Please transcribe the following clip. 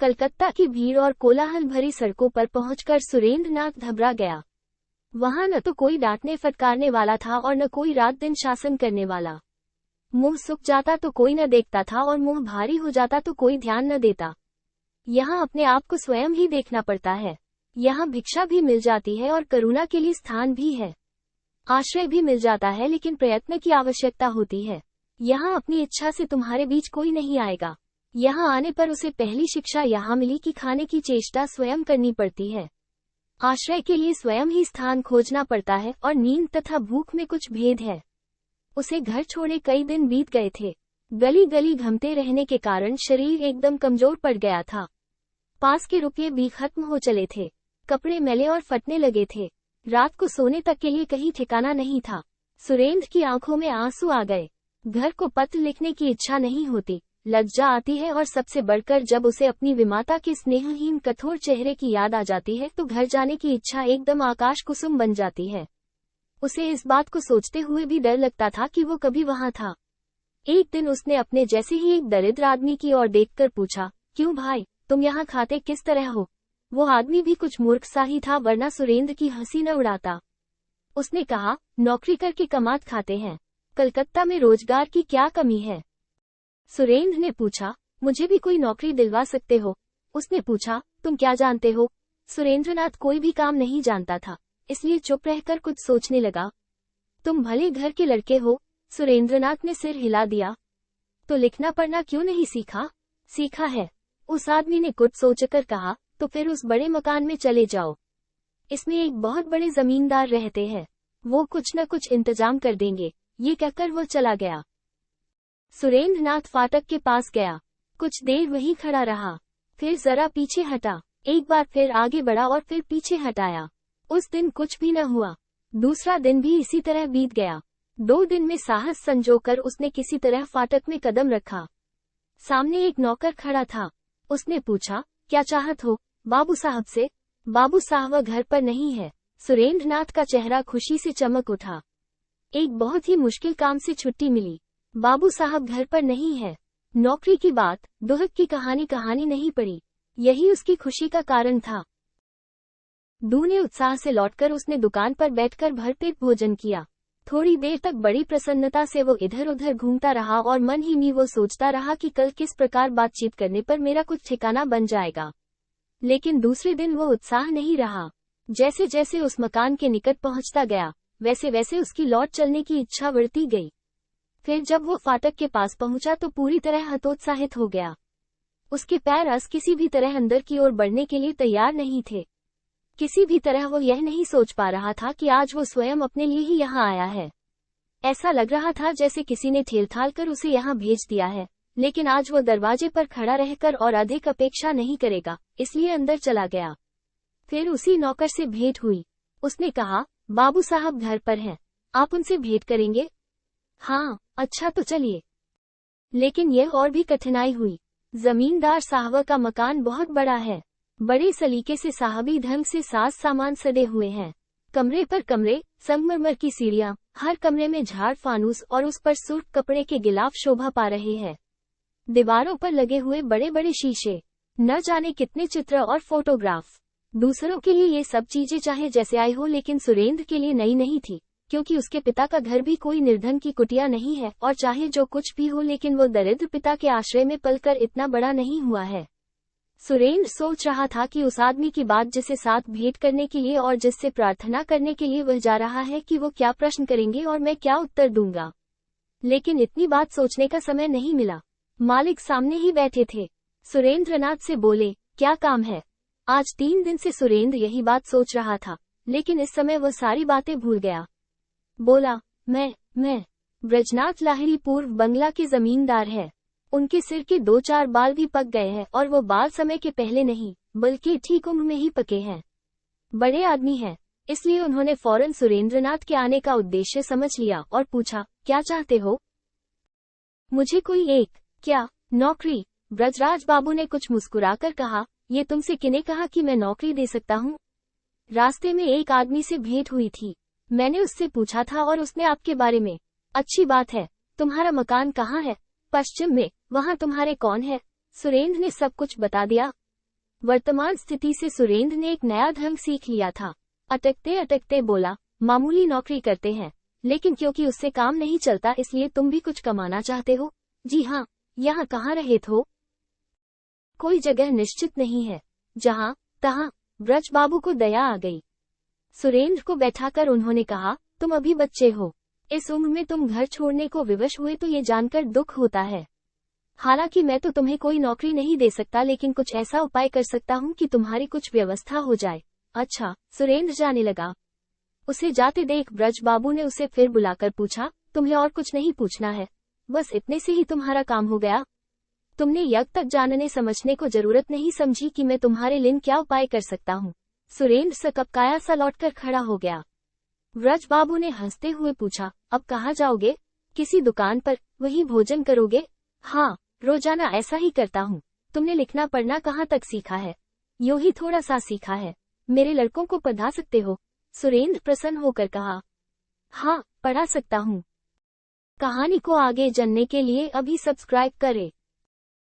कलकत्ता की भीड़ और कोलाहल भरी सड़कों पर पहुंचकर सुरेंद्र नाथ घबरा गया। वहां न तो कोई डांटने फटकारने वाला था और न कोई रात दिन शासन करने वाला। मुंह सूख जाता तो कोई न देखता था और मुंह भारी हो जाता तो कोई ध्यान न देता। यहाँ अपने आप को स्वयं ही देखना पड़ता है। यहाँ भिक्षा भी मिल जाती है और करुणा के लिए स्थान भी है। आश्रय भी मिल जाता है, लेकिन प्रयत्न की आवश्यकता होती है। यहाँ अपनी इच्छा से तुम्हारे बीच कोई नहीं आएगा। यहाँ आने पर उसे पहली शिक्षा यहाँ मिली कि खाने की चेष्टा स्वयं करनी पड़ती है। आश्रय के लिए स्वयं ही स्थान खोजना पड़ता है और नींद तथा भूख में कुछ भेद है। उसे घर छोड़े कई दिन बीत गए थे। गली गली घूमते रहने के कारण शरीर एकदम कमजोर पड़ गया था। पास के रुपये भी खत्म हो चले थे। कपड़े मैले और फटने लगे थे। रात को सोने तक के लिए कहीं ठिकाना नहीं था। सुरेंद्र की आंखों में आंसू आ गए। घर को पत्र लिखने की इच्छा नहीं होती, लज्जा आती है, और सबसे बढ़कर जब उसे अपनी विमाता के स्नेहहीन कठोर चेहरे की याद आ जाती है तो घर जाने की इच्छा एकदम आकाश कुसुम बन जाती है। उसे इस बात को सोचते हुए भी डर लगता था कि वो कभी वहां था। एक दिन उसने अपने जैसे ही एक दरिद्र आदमी की ओर देखकर पूछा, क्यों भाई, तुम यहाँ खाते किस तरह हो? वो आदमी भी कुछ मूर्ख सा ही था, वरना सुरेंद्र की हंसी न उड़ाता। उसने कहा, नौकरी करके कमात खाते हैं। कलकत्ता में रोजगार की क्या कमी है? सुरेंद्र ने पूछा, मुझे भी कोई नौकरी दिलवा सकते हो? उसने पूछा, तुम क्या जानते हो? सुरेंद्रनाथ कोई भी काम नहीं जानता था, इसलिए चुप रहकर कुछ सोचने लगा। तुम भले घर के लड़के हो। सुरेंद्रनाथ ने सिर हिला दिया। तो लिखना पढ़ना क्यों नहीं सीखा? सीखा है। उस आदमी ने कुछ सोचकर कहा, तो फिर उस बड़े मकान में चले जाओ। इसमें एक बहुत बड़े जमींदार रहते हैं, वो कुछ न कुछ इंतजाम कर देंगे। ये कहकर वो चला गया। सुरेंद्रनाथ फाटक के पास गया। कुछ देर वहीं खड़ा रहा, फिर जरा पीछे हटा, एक बार फिर आगे बढ़ा और फिर पीछे हटाया। उस दिन कुछ भी न हुआ। दूसरा दिन भी इसी तरह बीत गया। 2 दिन में साहस संजोकर उसने किसी तरह फाटक में कदम रखा। सामने एक नौकर खड़ा था। उसने पूछा, क्या चाहत हो? बाबू साहब से। बाबू साहब घर पर नहीं है। सुरेंद्रनाथ का चेहरा खुशी से चमक उठा। एक बहुत ही मुश्किल काम से छुट्टी मिली। बाबू साहब घर पर नहीं है। नौकरी की बात, दुहक की कहानी नहीं पड़ी। यही उसकी खुशी का कारण था। दूने उत्साह से लौटकर उसने दुकान पर बैठकर भरपेट भोजन किया। थोड़ी देर तक बड़ी प्रसन्नता से वो इधर उधर घूमता रहा और मन ही में वो सोचता रहा कि कल किस प्रकार बातचीत करने पर मेरा कुछ ठिकाना बन जाएगा। लेकिन दूसरे दिन वो उत्साह नहीं रहा। जैसे जैसे उस मकान के निकट पहुंचता गया, वैसे वैसे उसकी लौट चलने की इच्छा बढ़ती गई। फिर जब वो फाटक के पास पहुंचा तो पूरी तरह हतोत्साहित हो गया। उसके पैर अस किसी भी तरह अंदर की ओर बढ़ने के लिए तैयार नहीं थे। किसी भी तरह वो यह नहीं सोच पा रहा था कि आज वो स्वयं अपने लिए ही यहाँ आया है। ऐसा लग रहा था जैसे किसी ने ठेलठाल कर उसे यहाँ भेज दिया है। लेकिन आज वो दरवाजे पर खड़ा रहकर और अधिक अपेक्षा नहीं करेगा, इसलिए अंदर चला गया। फिर उसी नौकर से भेंट हुई। उसने कहा, बाबू साहब घर पर हैं, आप उनसे भेंट करेंगे? हाँ, अच्छा तो चलिए। लेकिन यह और भी कठिनाई हुई। जमींदार साहब का मकान बहुत बड़ा है। बड़े सलीके से साहबी ढंग से साज सामान सदे हुए हैं। कमरे पर कमरे, संगमरमर की सीढ़ियां, हर कमरे में झाड़ फानूस और उस पर सुर्ख कपड़े के गिलाफ शोभा पा रहे हैं। दीवारों पर लगे हुए बड़े बड़े शीशे, न जाने कितने चित्र और फोटोग्राफ। दूसरों के लिए ये सब चीजें चाहे जैसे आई हो, लेकिन सुरेंद्र के लिए नई नहीं थी, क्योंकि उसके पिता का घर भी कोई निर्धन की कुटिया नहीं है, और चाहे जो कुछ भी हो, लेकिन वो दरिद्र पिता के आश्रय में पलकर इतना बड़ा नहीं हुआ है। सुरेंद्र सोच रहा था कि उस आदमी की बात जिसे साथ भेंट करने के लिए और जिससे प्रार्थना करने के लिए वह जा रहा है, कि वो क्या प्रश्न करेंगे और मैं क्या उत्तर दूंगा। लेकिन इतनी बात सोचने का समय नहीं मिला। मालिक सामने ही बैठे थे। सुरेंद्रनाथ से बोले, क्या काम है? आज 3 दिन से सुरेंद्र यही बात सोच रहा था, लेकिन इस समय वह सारी बातें भूल गया। बोला, मैं ब्रजनाथ लाहिड़ी पूर्व बंगला के जमींदार है। उनके सिर के 2-4 बाल भी पक गए हैं, और वो बाल समय के पहले नहीं, बल्कि ठीक उम्र में ही पके हैं। बड़े आदमी हैं, इसलिए उन्होंने फौरन सुरेंद्रनाथ के आने का उद्देश्य समझ लिया और पूछा, क्या चाहते हो? मुझे कोई एक क्या नौकरी? ब्रजराज बाबू ने कुछ मुस्कुराकर कहा, ये तुमसे किने कहा कि मैं नौकरी दे सकता हूँ? रास्ते में एक आदमी से भेंट हुई थी, मैंने उससे पूछा था और उसने आपके बारे में। अच्छी बात है। तुम्हारा मकान कहाँ है? पश्चिम में। वहाँ तुम्हारे कौन है? सुरेंद्र ने सब कुछ बता दिया। वर्तमान स्थिति से सुरेंद्र ने एक नया ढंग सीख लिया था। अटकते अटकते बोला, मामूली नौकरी करते हैं, लेकिन क्योंकि उससे काम नहीं चलता इसलिए तुम भी कुछ कमाना चाहते हो? जी हाँ। यहाँ कहाँ रहे हो? कोई जगह निश्चित नहीं है। जहाँ तहाँ। ब्रज बाबू को दया आ गई। सुरेंद्र को बैठाकर उन्होंने कहा, तुम अभी बच्चे हो, इस उम्र में तुम घर छोड़ने को विवश हुए तो ये जानकर दुख होता है। हालांकि मैं तो तुम्हें कोई नौकरी नहीं दे सकता, लेकिन कुछ ऐसा उपाय कर सकता हूँ कि तुम्हारी कुछ व्यवस्था हो जाए। अच्छा। सुरेंद्र जाने लगा। उसे जाते देख ब्रज बाबू ने उसे फिर बुलाकर पूछा, तुम्हें और कुछ नहीं पूछना है? बस इतने से ही तुम्हारा काम हो गया? तुमने यज्ञ तक जानने समझने को जरूरत नहीं समझी कि मैं तुम्हारे लिए क्या उपाय कर सकता हूँ? सुरेंद्र सकपकाया सा लौटकर खड़ा हो गया। ब्रज बाबू ने हंसते हुए पूछा, अब कहाँ जाओगे? किसी दुकान पर, वहीं भोजन करोगे? हाँ, रोजाना ऐसा ही करता हूँ। तुमने लिखना पढ़ना कहाँ तक सीखा है? यूं ही थोड़ा सा सीखा है। मेरे लड़कों को पढ़ा सकते हो? सुरेंद्र प्रसन्न होकर कहा, हाँ, पढ़ा सकता हूँ। कहानी को आगे जानने के लिए अभी सब्सक्राइब करें।